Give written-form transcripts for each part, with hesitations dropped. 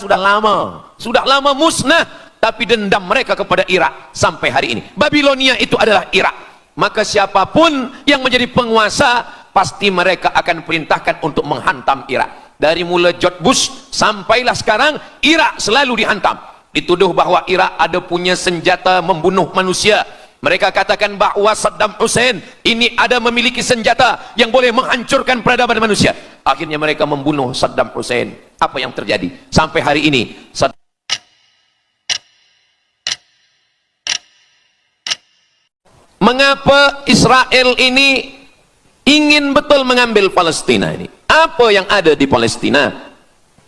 sudah lama musnah, tapi dendam mereka kepada Irak sampai hari ini. Babilonia itu adalah Irak. Maka siapapun yang menjadi penguasa, pasti mereka akan perintahkan untuk menghantam Irak. Dari mula George Bush sampailah sekarang, Irak selalu dihantam. Dituduh bahwa Irak ada punya senjata membunuh manusia. Mereka katakan bahwa Saddam Hussein ini ada memiliki senjata yang boleh menghancurkan peradaban manusia. Akhirnya mereka membunuh Saddam Hussein. Apa yang terjadi? Sampai hari ini mengapa Israel ini ingin betul mengambil Palestina ini? Apa yang ada di Palestina?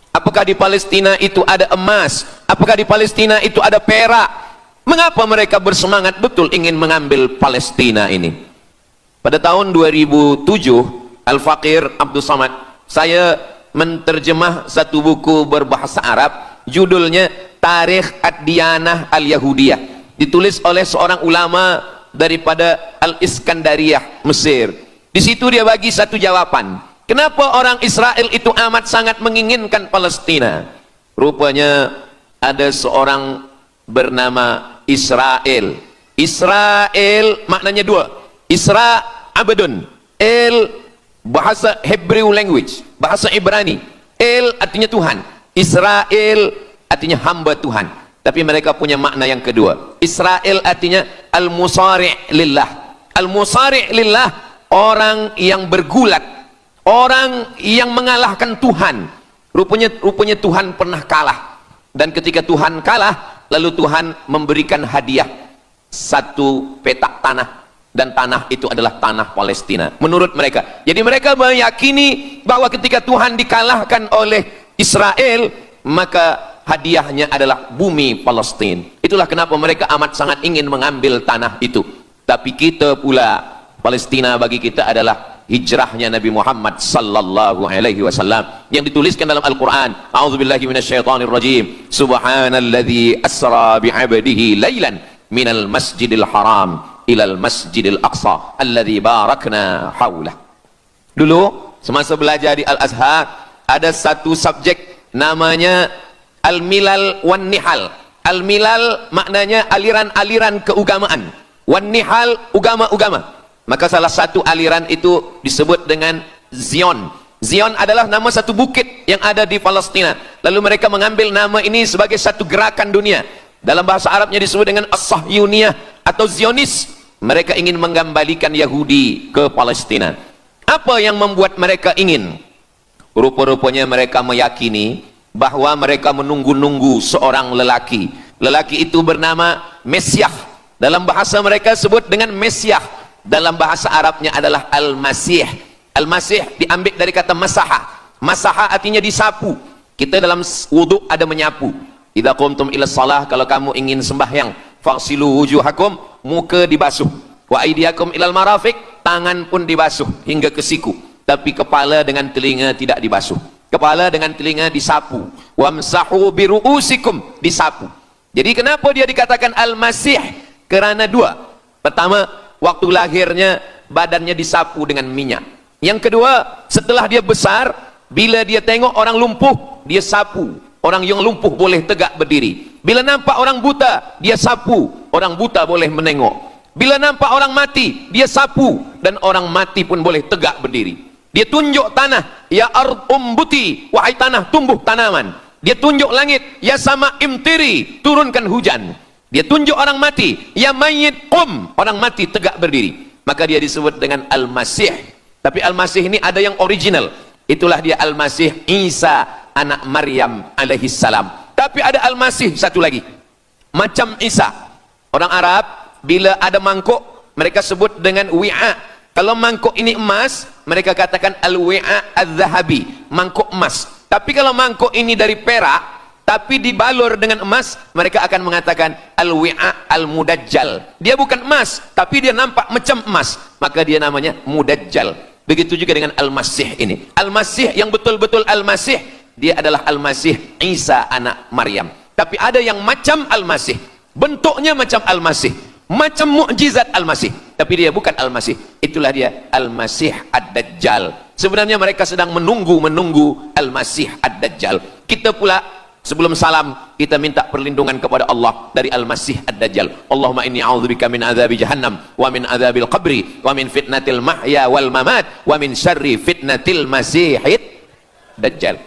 Apakah di Palestina itu ada emas? Apakah di Palestina itu ada perak? Mengapa mereka bersemangat betul ingin mengambil Palestina ini? Pada tahun 2007, Al-Faqir Abdul Samad, saya menterjemah satu buku berbahasa Arab, judulnya Tarikh Ad-Diyanah Al-Yahudiyah, ditulis oleh seorang ulama daripada Al-Iskandariyah, Mesir. Di situ dia bagi satu jawaban. Kenapa orang Israel itu amat sangat menginginkan Palestina? Rupanya ada seorang bernama Israel. Israel maknanya dua. Isra abdun, el bahasa Hebrew language, bahasa Ibrani. El artinya Tuhan, Israel artinya hamba Tuhan. Tapi mereka punya makna yang kedua. Israel artinya al-musari' lillah. Al-musari' lillah, orang yang bergulat, orang yang mengalahkan Tuhan. Rupanya Tuhan pernah kalah. Dan ketika Tuhan kalah, lalu Tuhan memberikan hadiah satu petak tanah, dan tanah itu adalah tanah Palestina menurut mereka. Jadi mereka meyakini bahwa ketika Tuhan dikalahkan oleh Israel, maka hadiahnya adalah bumi Palestina. Itulah kenapa mereka amat sangat ingin mengambil tanah itu. Tapi kita pula, Palestina bagi kita adalah hijrahnya Nabi Muhammad sallallahu alaihi wasallam yang dituliskan dalam Al-Quran. A'udzubillahi minasyaitonir rajim. Subhanalladzi asra bi'abdihi lailan minal masjidil haram ilal masjidil aqsa alladzi barakna haulah. Dulu semasa belajar di Al-Azhar, ada satu subjek namanya Al-Milal wan Nihal. Al-Milal maknanya aliran-aliran keagamaan, wan Nihal agama-agama. Maka salah satu aliran itu disebut dengan Zion. Zion adalah nama satu bukit yang ada di Palestina. Lalu mereka mengambil nama ini sebagai satu gerakan dunia. Dalam bahasa Arabnya disebut dengan As-Sahyuniyah atau Zionis. Mereka ingin mengembalikan Yahudi ke Palestina. Apa yang membuat mereka ingin? Rupa-rupanya mereka meyakini bahwa mereka menunggu-nunggu seorang lelaki. Lelaki itu bernama Mesiah. Dalam bahasa mereka sebut dengan Mesiah. Dalam bahasa Arabnya adalah Al-Masih. Al-Masih diambil dari kata masaha. Masaha artinya disapu. Kita dalam wudhu ada menyapu. Idza qumtum ila shalah, kalau kamu ingin sembahyang, faghsilu wujuhakum, muka dibasuh. Wa aydiyakum ilal marafiq, tangan pun dibasuh hingga ke siku. Tapi kepala dengan telinga tidak dibasuh. Kepala dengan telinga disapu. Wamsahu biru'usikum, disapu. Jadi kenapa dia dikatakan Al-Masih? Kerana dua. Pertama, waktu lahirnya badannya disapu dengan minyak. Yang kedua, setelah dia besar, bila dia tengok orang lumpuh, dia sapu. Orang yang lumpuh boleh tegak berdiri. Bila nampak orang buta, dia sapu. Orang buta boleh menengok. Bila nampak orang mati, dia sapu. Dan orang mati pun boleh tegak berdiri. Dia tunjuk tanah, ya ard umbuti, wahai tanah tumbuh tanaman. Dia tunjuk langit, ya sama imtiri, turunkan hujan. Dia tunjuk orang mati, ya mayyit qum, orang mati tegak berdiri. Maka dia disebut dengan Al-Masih. Tapi Al-Masih ini ada yang original. Itulah dia Al-Masih Isa anak Maryam alaihissalam. Tapi ada Al-Masih satu lagi, macam Isa. Orang Arab bila ada mangkuk, mereka sebut dengan wi'a. Kalau mangkuk ini emas, mereka katakan al-wi'a al-zahabi, mangkuk emas. Tapi kalau mangkuk ini dari perak tapi dibalur dengan emas, mereka akan mengatakan al-wi'a al-mudajjal. Dia bukan emas, tapi dia nampak macam emas, maka dia namanya mudajjal. Begitu juga dengan Al-Masih ini. Al-Masih yang betul-betul Al-Masih, dia adalah Al-Masih Isa anak Maryam. Tapi ada yang macam Al-Masih, bentuknya macam Al-Masih, macam mukjizat Al-Masih, tapi dia bukan Al-Masih. Itulah dia Al-Masih Ad-Dajjal. Sebenarnya mereka sedang menunggu Al-Masih Ad-Dajjal. Kita pula Sebelum salam, kita minta perlindungan kepada Allah dari Al-Masih Ad-Dajjal. Allahumma inni a'udzubika min adzabi jahannam wa min adzabil qabri wa min fitnatil mahya wal mamat wa min syarri fitnatil masihid Dajjal.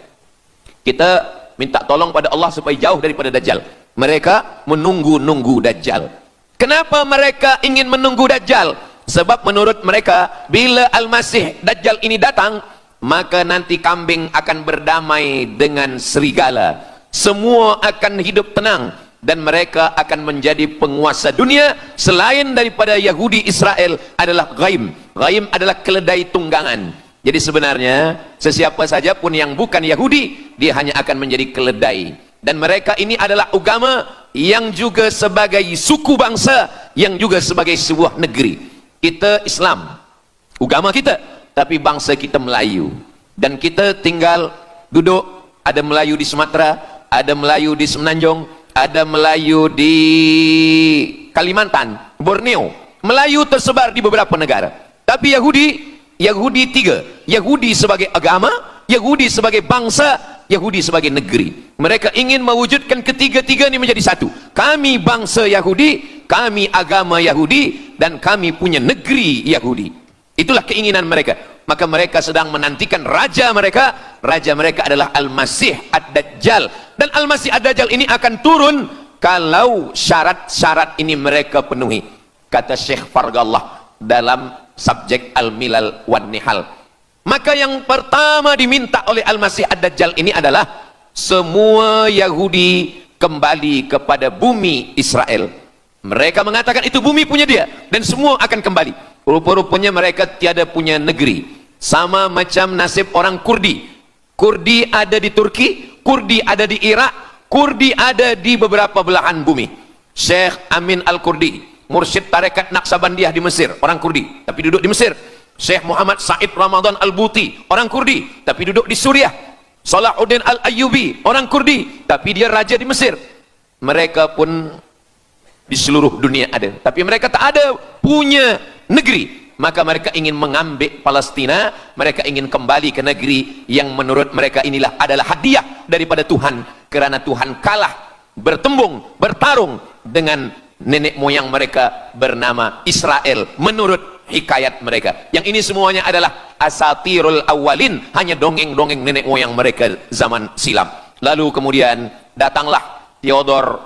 Kita minta tolong pada Allah supaya jauh daripada Dajjal. Mereka menunggu-nunggu Dajjal. Kenapa mereka ingin menunggu Dajjal? Sebab menurut mereka, bila Al-Masih Dajjal ini datang, maka nanti kambing akan berdamai dengan serigala. Semua akan hidup tenang dan mereka akan menjadi penguasa dunia. Selain daripada Yahudi Israel adalah ghaim. Ghaim adalah keledai tunggangan. Jadi sebenarnya sesiapa saja pun yang bukan Yahudi, dia hanya akan menjadi keledai. Dan mereka ini adalah agama yang juga sebagai suku bangsa, yang juga sebagai sebuah negeri. Kita Islam, agama kita, tapi bangsa kita Melayu. Dan kita tinggal duduk, ada Melayu di Sumatera, ada Melayu di Semenanjung, ada Melayu di Kalimantan, Borneo. Melayu tersebar di beberapa negara. Tapi Yahudi tiga. Yahudi sebagai agama, Yahudi sebagai bangsa, Yahudi sebagai negeri. Mereka ingin mewujudkan ketiga-tiga ini menjadi satu. Kami bangsa Yahudi, kami agama Yahudi, dan kami punya negeri Yahudi. Itulah keinginan mereka. Maka mereka sedang menantikan raja mereka. Raja mereka adalah Al-Masih Ad-Dajjal. Dan Al-Masih Ad-Dajjal ini akan turun kalau syarat-syarat ini mereka penuhi. Kata Syekh Fargallah dalam subjek Al-Milal wan Nihal. Maka yang pertama diminta oleh Al-Masih Ad-Dajjal ini adalah semua Yahudi kembali kepada bumi Israel. Mereka mengatakan itu bumi punya dia dan semua akan kembali. Rupa-rupanya mereka tiada punya negeri. Sama macam nasib orang Kurdi. Kurdi ada di Turki, Kurdi ada di Irak, Kurdi ada di beberapa belahan bumi. Syekh Amin Al-Kurdi, mursyid tarekat Naqsabandiyah di Mesir, orang Kurdi, tapi duduk di Mesir. Syekh Muhammad Said Ramadan Al-Buti, orang Kurdi, tapi duduk di Suriah. Salahuddin Al-Ayyubi, orang Kurdi, tapi dia raja di Mesir. Mereka pun di seluruh dunia ada, tapi mereka tak ada punya negeri. Maka mereka ingin mengambil Palestina, mereka ingin kembali ke negeri yang menurut mereka inilah adalah hadiah daripada Tuhan, kerana Tuhan kalah bertembung, bertarung dengan nenek moyang mereka bernama Israel menurut hikayat mereka. Yang ini semuanya adalah asatirul awalin, hanya dongeng-dongeng nenek moyang mereka zaman silam. Lalu kemudian datanglah Theodor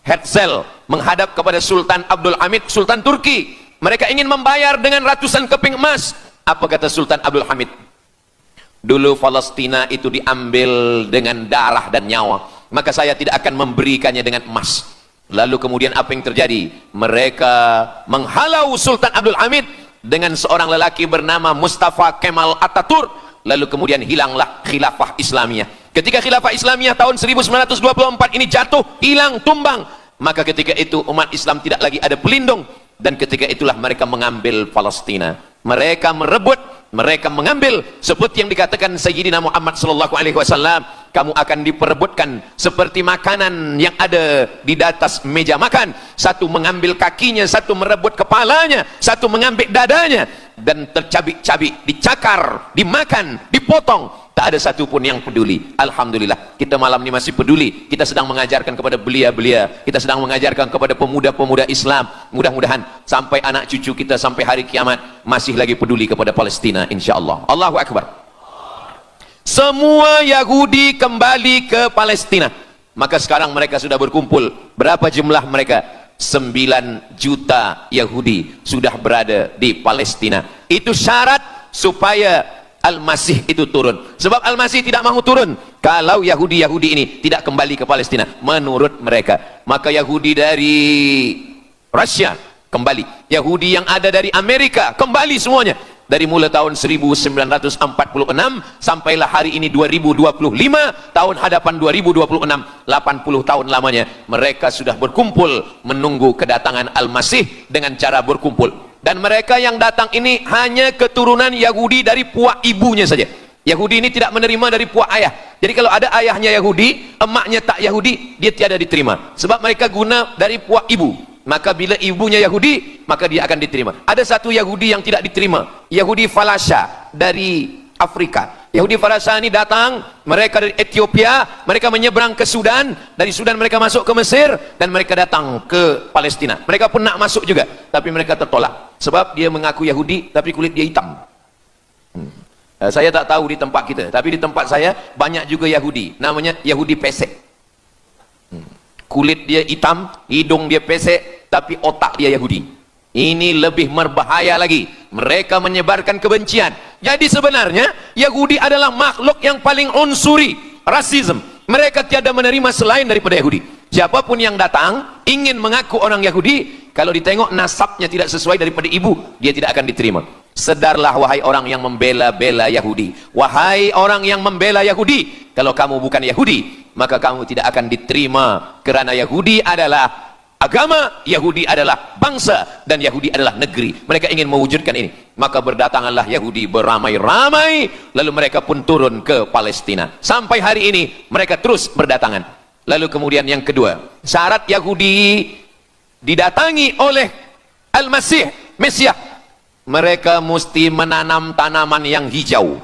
Herzl menghadap kepada Sultan Abdul Hamid, Sultan Turki. Mereka ingin membayar dengan ratusan keping emas. Apa kata Sultan Abdul Hamid? Dulu Palestina itu diambil dengan darah dan nyawa, maka saya tidak akan memberikannya dengan emas. Lalu kemudian apa yang terjadi? Mereka menghalau Sultan Abdul Hamid dengan seorang lelaki bernama Mustafa Kemal Ataturk. Lalu kemudian hilanglah khilafah Islamiyah. Ketika khilafah Islamiyah tahun 1924 ini jatuh, hilang, tumbang, maka ketika itu umat Islam tidak lagi ada pelindung. Dan ketika itulah mereka mengambil Palestina. Mereka merebut, mereka mengambil, seperti yang dikatakan Sayyidina Muhammad sallallahu alaihi wasallam, kamu akan diperebutkan seperti makanan yang ada di atas meja makan. Satu mengambil kakinya, satu merebut kepalanya, satu mengambil dadanya, dan tercabik-cabik, dicakar, dimakan, dipotong. Tak ada satu pun yang peduli. Alhamdulillah, kita malam ini masih peduli. Kita sedang mengajarkan kepada belia-belia, kita sedang mengajarkan kepada pemuda-pemuda Islam. Mudah-mudahan sampai anak cucu kita sampai hari kiamat masih lagi peduli kepada Palestina, insyaAllah. Allahu Akbar. Semua Yahudi kembali ke Palestina. Maka sekarang mereka sudah berkumpul. Berapa jumlah mereka? 9 juta Yahudi sudah berada di Palestina. Itu syarat supaya Al-Masih itu turun. Sebab Al-Masih tidak mahu turun kalau Yahudi-Yahudi ini tidak kembali ke Palestina menurut mereka. Maka Yahudi dari Rusia kembali, Yahudi yang ada dari Amerika kembali semuanya. Dari mulai tahun 1946 sampailah hari ini 2025, tahun hadapan 2026, 80 tahun lamanya mereka sudah berkumpul menunggu kedatangan Al-Masih dengan cara berkumpul. Dan mereka yang datang ini hanya keturunan Yahudi dari puak ibunya saja. Yahudi ini tidak menerima dari puak ayah. Jadi kalau ada ayahnya Yahudi, emaknya tak Yahudi, dia tiada diterima. Sebab mereka guna dari puak ibu. Maka bila ibunya Yahudi, maka dia akan diterima. Ada satu Yahudi yang tidak diterima, Yahudi Falasha dari Afrika. Yahudi Farasani datang, mereka dari Ethiopia, mereka menyeberang ke Sudan, dari Sudan mereka masuk ke Mesir, dan mereka datang ke Palestina. Mereka pun nak masuk juga, tapi mereka tertolak. Sebab dia mengaku Yahudi, tapi kulit dia hitam. Saya tak tahu di tempat kita, tapi di tempat saya banyak juga Yahudi, namanya Yahudi pesek. Kulit dia hitam, hidung dia pesek, tapi otak dia Yahudi. Ini lebih berbahaya lagi. Mereka menyebarkan kebencian. Jadi sebenarnya Yahudi adalah makhluk yang paling unsuri, rasisme. Mereka tiada menerima selain daripada Yahudi. Siapapun yang datang ingin mengaku orang Yahudi, kalau ditengok nasabnya tidak sesuai daripada ibu, dia tidak akan diterima. Sedarlah wahai orang yang membela-bela Yahudi. Wahai orang yang membela Yahudi, kalau kamu bukan Yahudi, maka kamu tidak akan diterima. Kerana Yahudi adalah agama, Yahudi adalah bangsa, dan Yahudi adalah negeri. Mereka ingin mewujudkan ini. Maka berdatanganlah Yahudi beramai-ramai, lalu mereka pun turun ke Palestina. Sampai hari ini mereka terus berdatangan. Lalu kemudian yang kedua, syarat Yahudi didatangi oleh Al-Masih, Mesias, mereka mesti menanam tanaman yang hijau.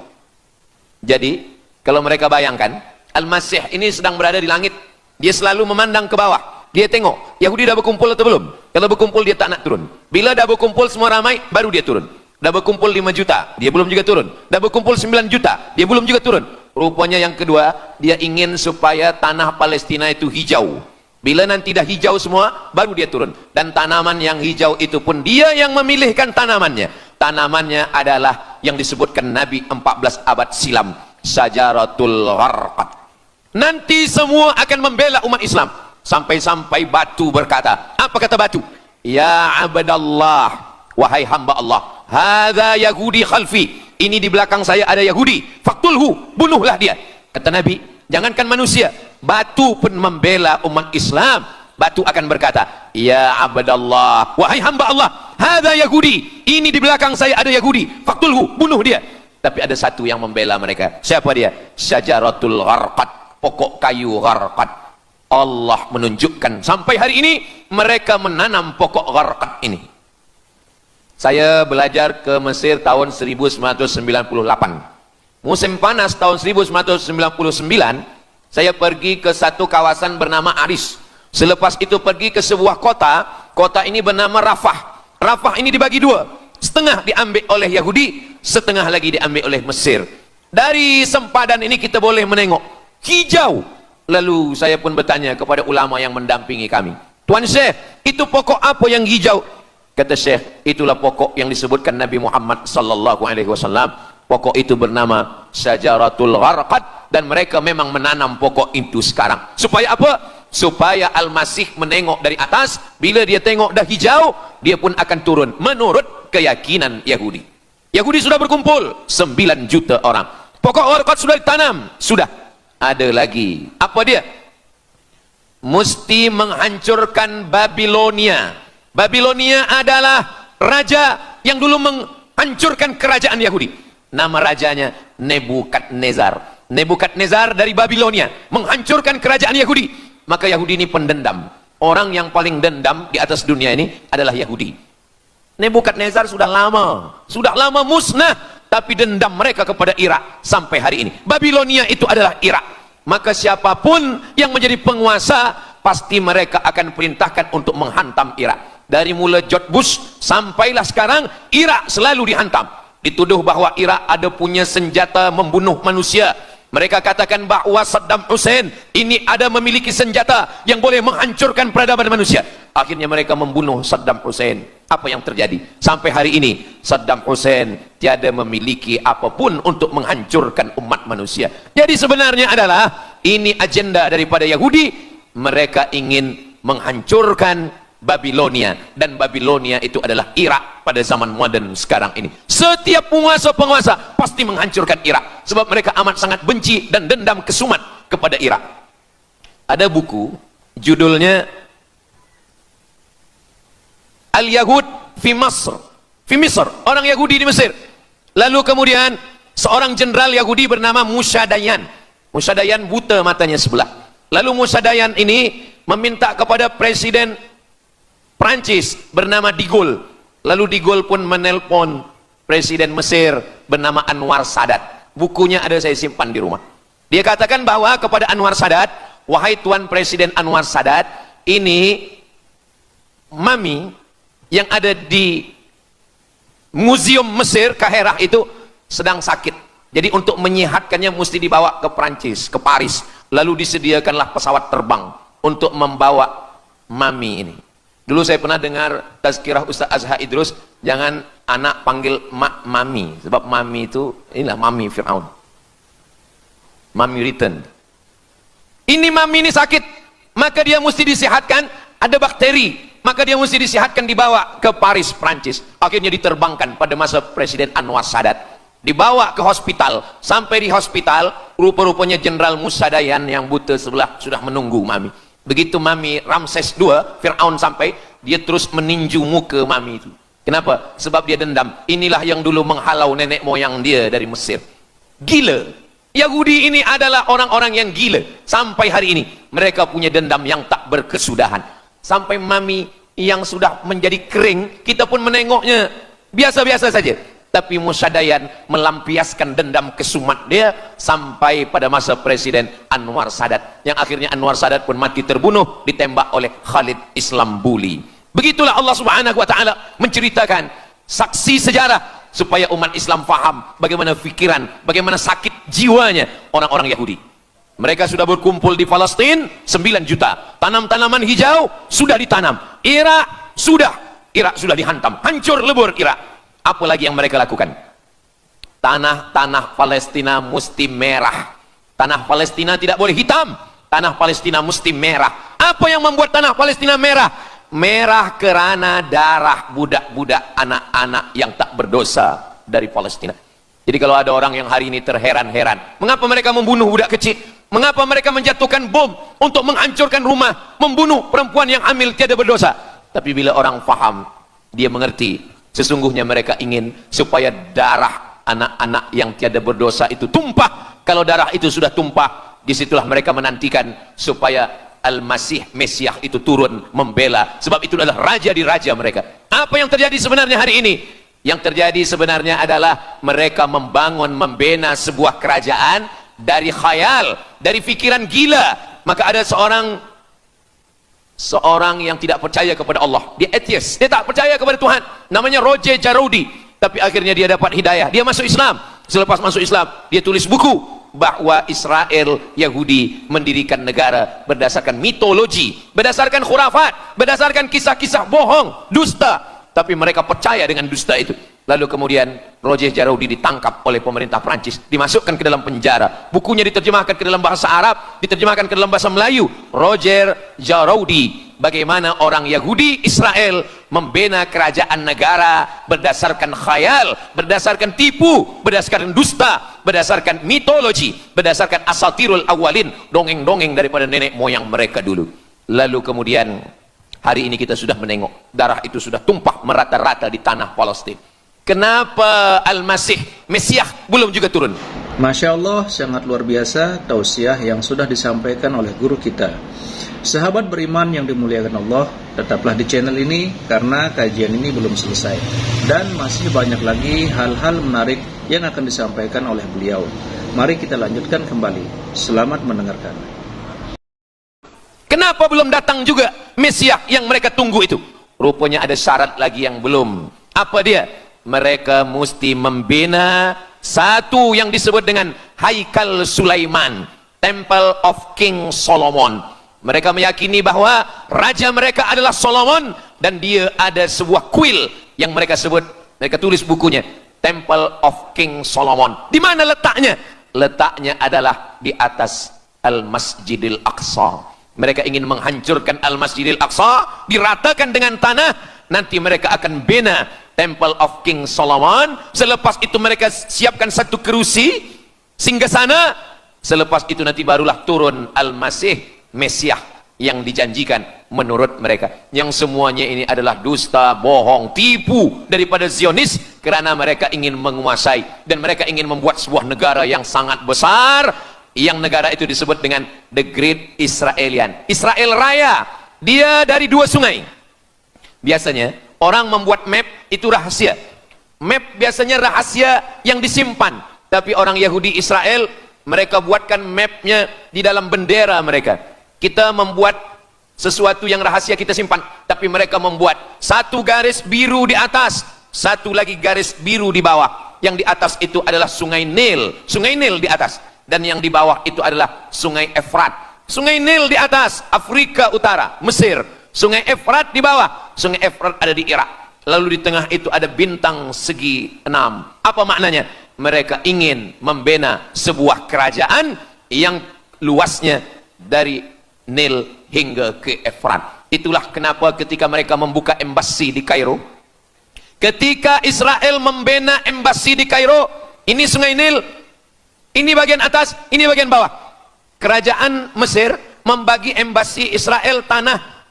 Jadi kalau mereka bayangkan, Al-Masih ini sedang berada di langit, dia selalu memandang ke bawah. Dia tengok, Yahudi dah berkumpul atau belum? Kalau berkumpul dia tak nak turun. Bila dah berkumpul semua ramai, baru dia turun. Dah berkumpul 5 juta, dia belum juga turun. Dah berkumpul 9 juta, dia belum juga turun. Rupanya yang kedua, dia ingin supaya tanah Palestina itu hijau. Bila nanti dah hijau semua, baru dia turun. Dan tanaman yang hijau itu pun dia yang memilihkan tanamannya. Tanamannya adalah yang disebutkan Nabi 14 abad silam, Syajaratul Gharqad. Nanti semua akan membela umat Islam. Sampai-sampai batu berkata, apa kata batu? Ya abdallah, wahai hamba Allah, hadza Yahudi khalfi, ini di belakang saya ada Yahudi, faktulhu, bunuhlah dia. Kata Nabi, jangankan manusia, batu pun membela umat Islam. Batu akan berkata, ya abdallah, wahai hamba Allah, hadza Yahudi, ini di belakang saya ada Yahudi, faktulhu, bunuh dia. Tapi ada satu yang membela mereka. Siapa dia? Syajaratul Gharqad, pokok kayu Gharqad. Allah menunjukkan sampai hari ini mereka menanam pokok Gharqad ini. Saya belajar ke Mesir tahun 1998. Musim panas tahun 1999, saya pergi ke satu kawasan bernama Aris. Selepas itu pergi ke sebuah kota, kota ini bernama Rafah. Rafah ini dibagi dua, setengah diambil oleh Yahudi, setengah lagi diambil oleh Mesir. Dari sempadan ini kita boleh menengok hijau. Lalu saya pun bertanya kepada ulama yang mendampingi kami, Tuan Syekh, itu pokok apa yang hijau? Kata Syekh, itulah pokok yang disebutkan Nabi Muhammad sallallahu alaihi wasallam. Pokok itu bernama Syajaratul Gharqad, dan mereka memang menanam pokok itu sekarang. Supaya apa? Supaya Al-Masih menengok dari atas, bila dia tengok dah hijau, dia pun akan turun menurut keyakinan Yahudi. Yahudi sudah berkumpul 9 juta orang. Pokok Gharqad sudah ditanam, sudah. Ada lagi, apa dia? Mesti menghancurkan Babilonia. Babilonia adalah raja yang dulu menghancurkan kerajaan Yahudi. Nama rajanya Nebukadnezar. Nebukadnezar dari Babilonia menghancurkan kerajaan Yahudi. Maka Yahudi ini pendendam. Orang yang paling dendam di atas dunia ini adalah Yahudi. Nebukadnezar sudah lama musnah, tapi dendam mereka kepada Irak sampai hari ini. Babilonia itu adalah Irak. Maka siapapun yang menjadi penguasa, pasti mereka akan perintahkan untuk menghantam Irak. Dari mula George Bush sampailah sekarang, Irak selalu dihantam. Dituduh bahwa Irak ada punya senjata membunuh manusia. Mereka katakan bahawa Saddam Hussein ini ada memiliki senjata yang boleh menghancurkan peradaban manusia. Akhirnya mereka membunuh Saddam Hussein. Apa yang terjadi? Sampai hari ini Saddam Hussein tiada memiliki apapun untuk menghancurkan umat manusia. Jadi sebenarnya adalah ini agenda daripada Yahudi. Mereka ingin menghancurkan Babilonia, dan Babilonia itu adalah Irak pada zaman modern sekarang ini. Setiap penguasa-penguasa pasti menghancurkan Irak, sebab mereka amat sangat benci dan dendam kesumat kepada Irak. Ada buku judulnya Al-Yahud fi Masr, orang Yahudi di Mesir. Lalu kemudian seorang jenderal Yahudi bernama Musa Dayan. Musa Dayan buta matanya sebelah. Lalu Musa Dayan ini meminta kepada Presiden Prancis bernama De Gaulle. Lalu De Gaulle pun menelpon Presiden Mesir bernama Anwar Sadat. Bukunya ada saya simpan di rumah. Dia katakan bahwa kepada Anwar Sadat, wahai Tuan Presiden Anwar Sadat, ini mami yang ada di Museum Mesir, Kaherah itu sedang sakit. Jadi untuk menyehatkannya mesti dibawa ke Prancis, ke Paris. Lalu disediakanlah pesawat terbang untuk membawa mami ini. Dulu saya pernah dengar tazkirah Ustaz Azhar Idrus, jangan anak panggil mak mami, sebab mami itu inilah mami Fir'aun, mami return. Ini mami ini sakit, maka dia mesti disehatkan, ada bakteri, maka dia mesti disehatkan, dibawa ke Paris, Prancis. Akhirnya diterbangkan pada masa Presiden Anwar Sadat, dibawa ke hospital. Sampai di hospital, rupa-rupanya Jenderal Musa Dayan yang buta sebelah sudah menunggu mami. Begitu mami Ramses II, Fir'aun sampai, dia terus meninju muka mami itu. Kenapa? Sebab dia dendam. Inilah yang dulu menghalau nenek moyang dia dari Mesir. Gila. Yahudi ini adalah orang-orang yang gila. Sampai hari ini, mereka punya dendam yang tak berkesudahan. Sampai mami yang sudah menjadi kering, kita pun menengoknya biasa-biasa saja. Tapi Musa Dayan melampiaskan dendam kesumat dia sampai pada masa Presiden Anwar Sadat, yang akhirnya Anwar Sadat pun mati terbunuh, ditembak oleh Khalid Islambuli. Begitulah Allah Subhanahu wa taala menceritakan saksi sejarah supaya umat Islam faham bagaimana pikiran, bagaimana sakit jiwanya orang-orang Yahudi. Mereka sudah berkumpul di Palestina 9 juta. Tanam-tanaman hijau sudah ditanam. Irak sudah dihantam, hancur lebur Irak. Apa lagi yang mereka lakukan? Tanah-tanah Palestina mesti merah. Tanah Palestina tidak boleh hitam. Tanah Palestina mesti merah. Apa yang membuat tanah Palestina merah? Merah kerana darah budak-budak, anak-anak yang tak berdosa dari Palestina. Jadi kalau ada orang yang hari ini terheran-heran, mengapa mereka membunuh budak kecil? Mengapa mereka menjatuhkan bom untuk menghancurkan rumah, membunuh perempuan yang hamil tiada berdosa? Tapi bila orang faham, dia mengerti. Sesungguhnya mereka ingin supaya darah anak-anak yang tiada berdosa itu tumpah. Kalau darah itu sudah tumpah, disitulah mereka menantikan supaya Al-Masih, Mesiah itu turun membela. Sebab itu adalah raja di raja mereka. Apa yang terjadi sebenarnya hari ini? Yang terjadi sebenarnya adalah mereka membangun, membina sebuah kerajaan dari khayal, dari pikiran gila. Maka ada seorang yang tidak percaya kepada Allah, dia atheist, dia tak percaya kepada Tuhan, namanya Roger Jarroudi. Tapi akhirnya dia dapat hidayah, dia masuk Islam. Selepas masuk Islam, dia tulis buku bahwa Israel, Yahudi mendirikan negara berdasarkan mitologi, berdasarkan khurafat, berdasarkan kisah-kisah bohong, dusta. Tapi mereka percaya dengan dusta itu. Lalu kemudian Roger Jarroudi ditangkap oleh pemerintah Prancis, dimasukkan ke dalam penjara. Bukunya diterjemahkan ke dalam bahasa Arab, diterjemahkan ke dalam bahasa Melayu. Roger Jarroudi, bagaimana orang Yahudi Israel membina kerajaan negara berdasarkan khayal, berdasarkan tipu, berdasarkan dusta, berdasarkan mitologi, berdasarkan asatirul awalin, dongeng-dongeng daripada nenek moyang mereka dulu. Lalu kemudian hari ini kita sudah menengok darah itu sudah tumpah merata-rata di tanah Palestina. Kenapa Al-Masih, Mesiah belum juga turun? Masya Allah, sangat luar biasa tausiah yang sudah disampaikan oleh guru kita. Sahabat beriman yang dimuliakan Allah, tetaplah di channel ini karena kajian ini belum selesai. Dan masih banyak lagi hal-hal menarik yang akan disampaikan oleh beliau. Mari kita lanjutkan kembali. Selamat mendengarkan. Kenapa belum datang juga Mesiah yang mereka tunggu itu? Rupanya ada syarat lagi yang belum. Apa dia? Mereka mesti membina satu yang disebut dengan Haikal Sulaiman, Temple of King Solomon. Mereka meyakini bahwa raja mereka adalah Solomon, dan dia ada sebuah kuil yang mereka sebut, mereka tulis bukunya, Temple of King Solomon. Di mana letaknya? Letaknya adalah di atas Al-Masjidil Aqsa. Mereka ingin menghancurkan Al-Masjidil Aqsa, diratakan dengan tanah. Nanti mereka akan bina Temple of King Solomon. Selepas itu mereka siapkan satu kerusi singgasana. Selepas itu nanti barulah turun Al-Masih, Mesiah yang dijanjikan menurut mereka. Yang semuanya ini adalah dusta, bohong, tipu daripada Zionis, kerana mereka ingin menguasai dan mereka ingin membuat sebuah negara yang sangat besar, yang negara itu disebut dengan The Great Israelian, Israel Raya. Dia dari dua sungai. Biasanya orang membuat map itu rahasia. Map biasanya rahasia yang disimpan. Tapi orang Yahudi Israel, mereka buatkan mapnya di dalam bendera mereka. Kita membuat sesuatu yang rahasia kita simpan, tapi mereka membuat satu garis biru di atas, satu lagi garis biru di bawah. Yang di atas itu adalah sungai Nil, sungai Nil di atas, dan yang di bawah itu adalah sungai Efrat. Sungai Nil di atas, Afrika Utara, Mesir. Sungai Efrat di bawah, sungai Efrat ada di Irak. Lalu di tengah itu ada bintang segi 6. Apa maknanya? Mereka ingin membina sebuah kerajaan yang luasnya dari Nil hingga ke Efrat. Itulah kenapa ketika mereka membuka embasi di Kairo, ketika Israel membina embasi di Kairo, ini sungai Nil, ini bagian atas, ini bagian bawah. Kerajaan Mesir membagi embasi Israel tanah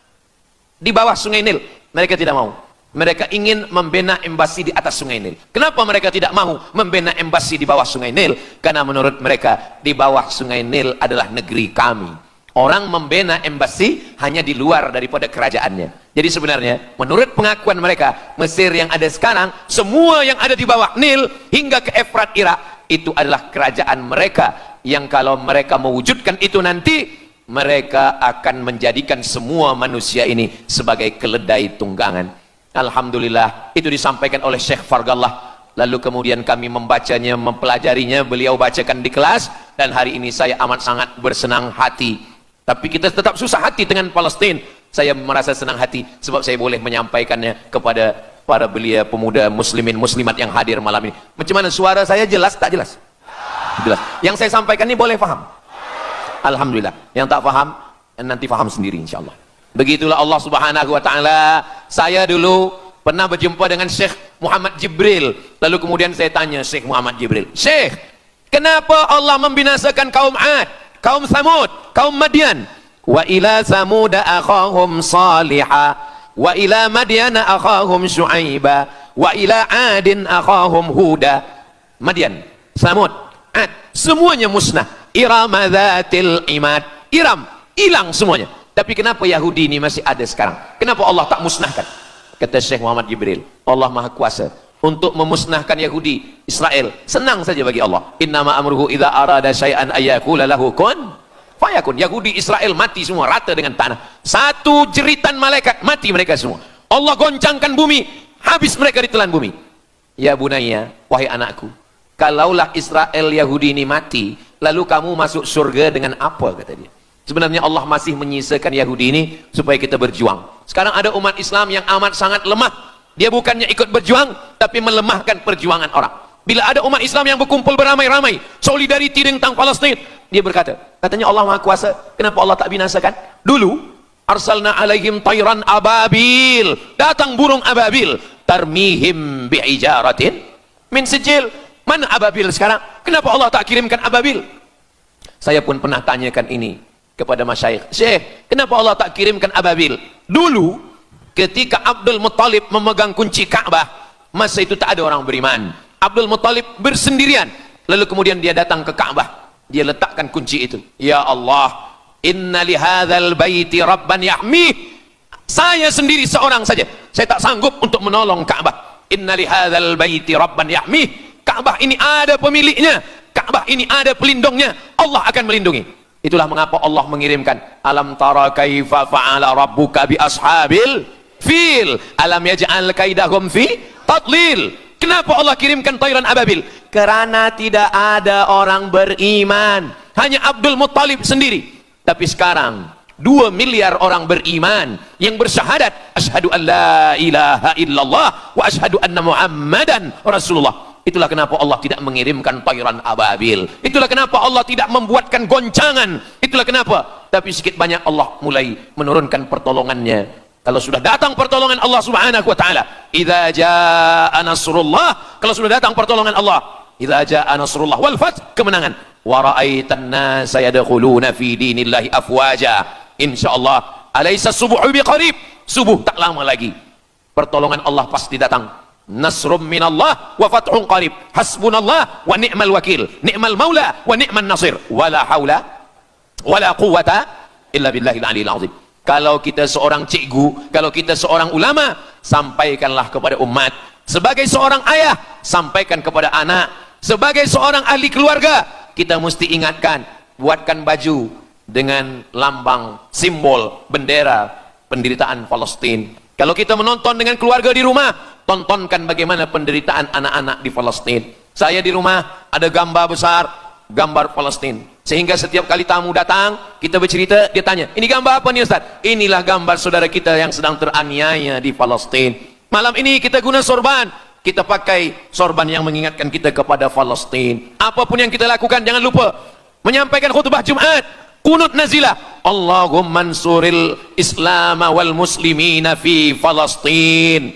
di bawah sungai Nil. Mereka tidak mau. Mereka ingin membina embasi di atas sungai Nil. Kenapa mereka tidak mau membina embasi di bawah sungai Nil? Karena menurut mereka di bawah sungai Nil adalah negeri kami. Orang membina embasi hanya di luar daripada kerajaannya. Jadi sebenarnya menurut pengakuan mereka, Mesir yang ada sekarang, semua yang ada di bawah Nil hingga ke Efrat Irak, itu adalah kerajaan mereka. Yang kalau mereka mewujudkan itu nanti, mereka akan menjadikan semua manusia ini sebagai keledai tunggangan. Alhamdulillah, itu disampaikan oleh Syekh Fargallah. Lalu kemudian kami membacanya, mempelajarinya, beliau bacakan di kelas, dan hari ini saya amat sangat bersenang hati. Tapi kita tetap susah hati dengan Palestina. Saya merasa senang hati sebab saya boleh menyampaikannya kepada para belia pemuda muslimin muslimat yang hadir malam ini. Macam mana suara saya, jelas tak jelas? Jelas. Yang saya sampaikan ini boleh faham? Alhamdulillah. Yang tak faham, nanti faham sendiri insyaallah. Begitulah Allah Subhanahu wa taala. Saya dulu pernah berjumpa dengan Syekh Muhammad Jibril. Lalu kemudian saya tanya Syekh Muhammad Jibril, "Syekh, kenapa Allah membinasakan kaum Ad, kaum Samud, kaum Madian? Wa ila Samud akhahum Salihah, wa ila Madian akhahum Syuaiba, wa ila Adin akhahum Huda." Madian, Samud, Ad, semuanya musnah. Iram dzatil imad. Iram, hilang semuanya. Tapi kenapa Yahudi ini masih ada sekarang? Kenapa Allah tak musnahkan? Kata Syekh Muhammad Jibril, Allah Maha Kuasa untuk memusnahkan Yahudi Israel. Senang saja bagi Allah. Innama amruhu idza arada syai'an ayyaqula lahu kun fayakun. Yahudi Israel mati semua rata dengan tanah. Satu jeritan malaikat mati mereka semua. Allah goncangkan bumi, habis mereka ditelan bumi. Ya bunayya, wahai anakku, kalaulah Israel Yahudi ini mati, lalu kamu masuk surga dengan apa, kata dia. Sebenarnya Allah masih menyisakan Yahudi ini supaya kita berjuang. Sekarang ada umat Islam yang amat sangat lemah. Dia bukannya ikut berjuang, tapi melemahkan perjuangan orang. Bila ada umat Islam yang berkumpul beramai-ramai, solidariti tentang Palestina, dia berkata, katanya Allah Maha Kuasa, kenapa Allah tak binasakan? Dulu, arsalna alaihim tayran ababil, datang burung ababil, tarmihim bi'ijaratin min sijil. Mana ababil sekarang? Kenapa Allah tak kirimkan ababil? Saya pun pernah tanyakan ini kepada masyayikh, Syekh, kenapa Allah tak kirimkan ababil? Dulu ketika Abdul Muttalib memegang kunci Ka'bah, masa itu tak ada orang beriman. Abdul Muttalib bersendirian, lalu kemudian dia datang ke Ka'bah, dia letakkan kunci itu. Ya Allah, inna li hadzal baiti rabban yahmih. Saya sendiri seorang saja, saya tak sanggup untuk menolong Ka'bah. Inna li hadzal baiti rabban yahmih. Ka'bah ini ada pemiliknya, Ka'bah ini ada pelindungnya, Allah akan melindungi. Itulah mengapa Allah mengirimkan alam tara kaifa fa'ala rabbuka bi ashabil fil alam yaj'al kaidahum fi tadlil. Kenapa Allah kirimkan tayran ababil? Karena tidak ada orang beriman, hanya Abdul Muttalib sendiri. Tapi sekarang 2 miliar orang beriman yang bersyahadat asyhadu an la ilaha illallah wa asyhadu anna muhammadan rasulullah. Itulah kenapa Allah tidak mengirimkan tayran ababil. Itulah kenapa Allah tidak membuatkan goncangan. Itulah kenapa. Tapi sedikit banyak Allah mulai menurunkan pertolongannya. Kalau sudah datang pertolongan Allah Subhanahu wa taala, idza jaa nasrullah, kalau sudah datang pertolongan Allah, idza jaa nasrullah wal fath, kemenangan. Wa ra'aitan nasa yadkhuluna fi dinillahi afwaja. Insyaallah, alaysa subuhu biqarib. Subuh tak lama lagi. Pertolongan Allah pasti datang. Nasrum minallah wa fathun qarib. Hasbunallah wa ni'mal wakil. Ni'mal maula wa ni'man nasir. Wala haula wala quwata illa billahil aliyil azim. Kalau kita seorang cikgu, kalau kita seorang ulama, sampaikanlah kepada umat. Sebagai seorang ayah, sampaikan kepada anak. Sebagai seorang ahli keluarga, kita mesti ingatkan, buatkan baju dengan lambang, simbol, bendera penderitaan Palestina. Kalau kita menonton dengan keluarga di rumah, tontonkan bagaimana penderitaan anak-anak di Palestina. Saya di rumah ada gambar besar, gambar Palestina. Sehingga setiap kali tamu datang, kita bercerita, dia tanya, ini gambar apa nih Ustaz? Inilah gambar saudara kita yang sedang teraniaya di Palestina. Malam ini kita guna sorban, kita pakai sorban yang mengingatkan kita kepada Palestina. Apapun yang kita lakukan, jangan lupa menyampaikan khutbah Jumat, qunut nazilah, Allahumma ansuril Islam wal muslimina fi Palestina.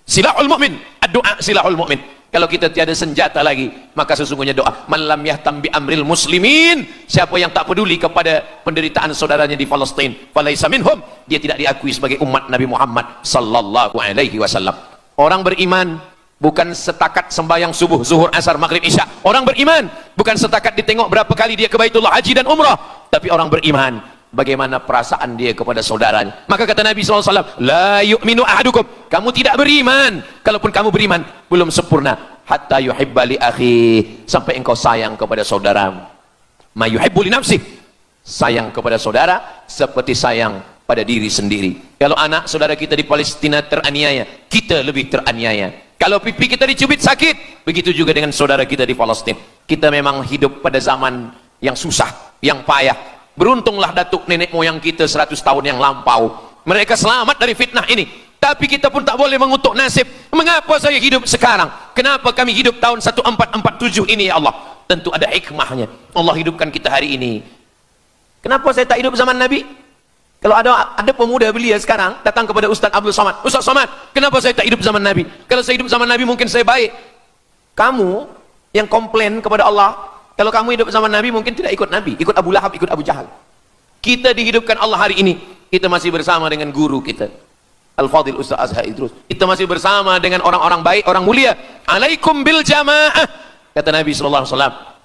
Silahul mu'min, doa silahul mu'min. Kalau kita tiada senjata lagi, maka sesungguhnya doa, man lam yahtam bi amril muslimin, siapa yang tak peduli kepada penderitaan saudaranya di Palestina, falaisa minhum, dia tidak diakui sebagai umat Nabi Muhammad sallallahu alaihi wasallam. Orang beriman bukan setakat sembahyang subuh, zuhur, asar, maghrib, isya. Orang beriman bukan setakat ditengok berapa kali dia ke Baitullah haji dan umrah, tapi orang beriman bagaimana perasaan dia kepada saudaranya. Maka kata Nabi SAW, la yu'minu ahadukum, kamu tidak beriman, kalaupun kamu beriman belum sempurna, hatta yuhibba li akhi, sampai engkau sayang kepada saudaramu. Ma yuhibbu li nafsih, sayang kepada saudara seperti sayang pada diri sendiri. Kalau anak saudara kita di Palestina teraniaya, kita lebih teraniaya. Kalau pipi kita dicubit sakit, begitu juga dengan saudara kita di Palestina. Kita memang hidup pada zaman yang susah, yang payah. Beruntunglah datuk nenek moyang kita 100 tahun yang lampau, mereka selamat dari fitnah ini. Tapi kita pun tak boleh mengutuk nasib. Mengapa saya hidup sekarang? Kenapa kami hidup tahun 1447 ini ya Allah? Tentu ada hikmahnya. Allah hidupkan kita hari ini. Kenapa saya tak hidup zaman Nabi? Kalau ada pemuda belia sekarang datang kepada Ustaz Abdul Somad, Ustaz Somad, kenapa saya tak hidup zaman Nabi? Kalau saya hidup zaman Nabi mungkin saya baik. Kamu yang komplain kepada Allah, kalau kamu hidup zaman Nabi mungkin tidak ikut Nabi, ikut Abu Lahab, ikut Abu Jahal. Kita dihidupkan Allah hari ini, kita masih bersama dengan guru kita Al-Fadhil Ustaz Azhar Idrus. Kita masih bersama dengan orang-orang baik, orang mulia. Alaikum bil jamaah, kata Nabi SAW,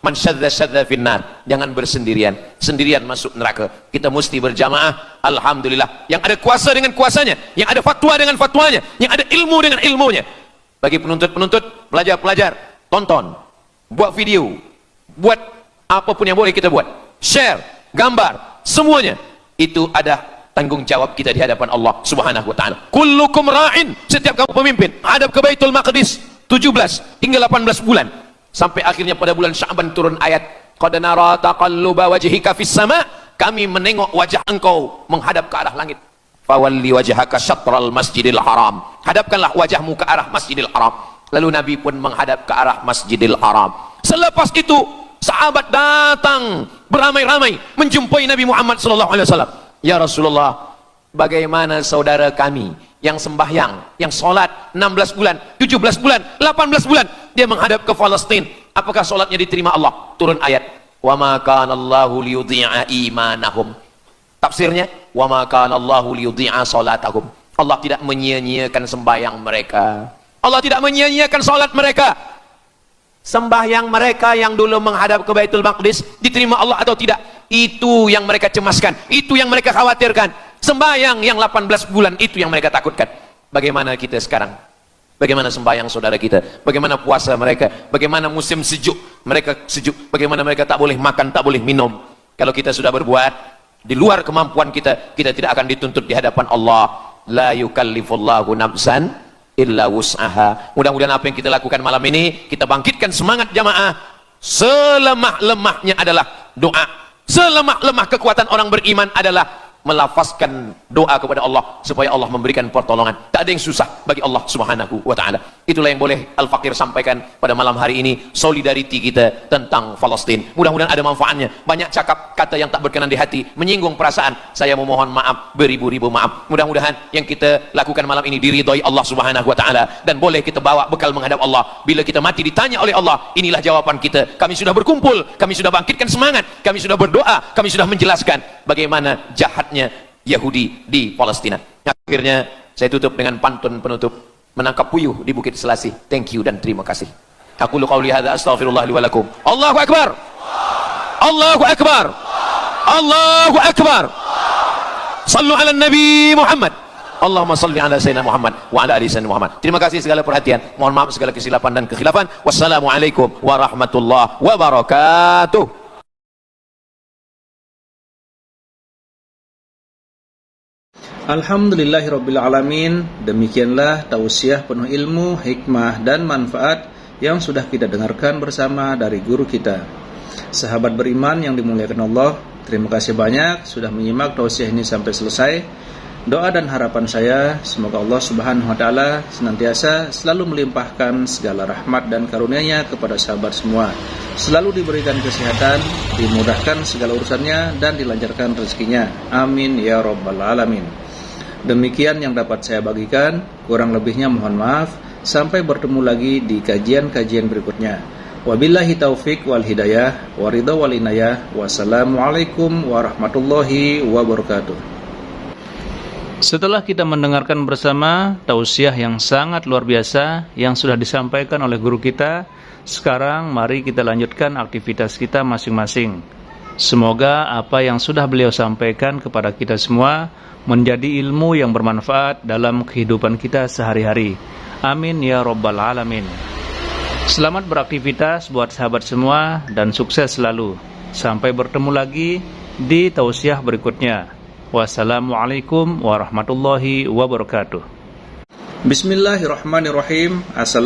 man syadza syadza finnar, jangan bersendirian, sendirian masuk neraka. Kita mesti berjamaah. Alhamdulillah, yang ada kuasa dengan kuasanya, yang ada fatwa dengan fatwanya, yang ada ilmu dengan ilmunya. Bagi penuntut-penuntut, pelajar-pelajar, tonton, buat video, buat apapun yang boleh kita buat, share, gambar, semuanya itu ada tanggung jawab kita di hadapan Allah Subhanahu wa taala. Kullukum ra'in, setiap kamu pemimpin, hadap ke Baitul Maqdis 17 hingga 18 bulan. Sampai akhirnya pada bulan Sya'ban turun ayat, qad nara taqalluba wajhika fis sama', kami menengok wajah engkau menghadap ke arah langit. Fawalli wajhaka syatral masjidil haram, hadapkanlah wajahmu ke arah Masjidil Haram. Lalu Nabi pun menghadap ke arah Masjidil Haram. Selepas itu sahabat datang beramai-ramai menjumpai Nabi Muhammad SAW. Ya Rasulullah, bagaimana saudara kami yang sembahyang, yang solat 16 bulan, 17 bulan, 18 bulan, dia menghadap ke Palestina, apakah solatnya diterima Allah? Turun ayat, wa ma kana Allahu liyudhi'a imanahum. Tafsirnya, wa ma kana Allahu liyudhi'a salatahum. Allah tidak menyia-nyiakan sembahyang mereka, Allah tidak menyia-nyiakan solat mereka. Sembahyang mereka yang dulu menghadap ke Baitul Maqdis diterima Allah atau tidak, itu yang mereka cemaskan, itu yang mereka khawatirkan. Sembahyang yang 18 bulan itu yang mereka takutkan. Bagaimana kita sekarang? Bagaimana sembahyang saudara kita? Bagaimana puasa mereka? Bagaimana musim sejuk? Mereka sejuk. Bagaimana mereka tak boleh makan, tak boleh minum? Kalau kita sudah berbuat di luar kemampuan kita, kita tidak akan dituntut di hadapan Allah. La yukallifullahu nafsan illa wus'aha. Mudah-mudahan apa yang kita lakukan malam ini, kita bangkitkan semangat jamaah. Selemah-lemahnya adalah doa. Selemah-lemah kekuatan orang beriman adalah melafazkan doa kepada Allah supaya Allah memberikan pertolongan. Tak ada yang susah bagi Allah Subhanahu wa taala. Itulah yang boleh Al-Fakir sampaikan pada malam hari ini, solidariti kita tentang Palestina. Mudah-mudahan ada manfaatnya. Banyak cakap kata yang tak berkenan di hati, menyinggung perasaan, saya memohon maaf beribu-ribu maaf. Mudah-mudahan yang kita lakukan malam ini diridhoi Allah Subhanahu wa taala dan boleh kita bawa bekal menghadap Allah. Bila kita mati ditanya oleh Allah, inilah jawaban kita. Kami sudah berkumpul, kami sudah bangkitkan semangat, kami sudah berdoa, kami sudah menjelaskan bagaimana jahatnya Yahudi di Palestina. Akhirnya saya tutup dengan pantun penutup, menangkap puyuh di Bukit Selasih. Thank you dan terima kasih. Aku qauli hadza astaghfirullah li wa lakum. Allahu akbar. Allahu akbar. Allahu akbar. Sallu ala Nabi Muhammad Allahumma salli ala sayyidina Muhammad wa ala ali sayyidina Muhammad. Terima kasih segala perhatian. Mohon maaf segala kesilapan dan kekhilafan. Wassalamualaikum warahmatullahi wabarakatuh. Alhamdulillahirrabbilalamin. Demikianlah tausiah penuh ilmu, hikmah, dan manfaat yang sudah kita dengarkan bersama dari guru kita. Sahabat beriman yang dimuliakan Allah, terima kasih banyak sudah menyimak tausiah ini sampai selesai. Doa dan harapan saya, semoga Allah Subhanahu wa Ta'ala senantiasa selalu melimpahkan segala rahmat dan karunia-Nya kepada sahabat semua. Selalu diberikan kesehatan, dimudahkan segala urusannya, dan dilancarkan rezekinya. Amin ya rabbal alamin. Demikian yang dapat saya bagikan, kurang lebihnya mohon maaf. Sampai bertemu lagi di kajian-kajian berikutnya. Wabillahi taufik wal hidayah, waridha wal inayah. Wassalamualaikum warahmatullahi wabarakatuh. Setelah kita mendengarkan bersama tausiah yang sangat luar biasa yang sudah disampaikan oleh guru kita, sekarang mari kita lanjutkan aktivitas kita masing-masing. Semoga apa yang sudah beliau sampaikan kepada kita semua menjadi ilmu yang bermanfaat dalam kehidupan kita sehari-hari. Amin ya rabbal alamin. Selamat beraktivitas buat sahabat semua dan sukses selalu. Sampai bertemu lagi di tausiah berikutnya. Wassalamualaikum warahmatullahi wabarakatuh. Bismillahirrahmanirrahim.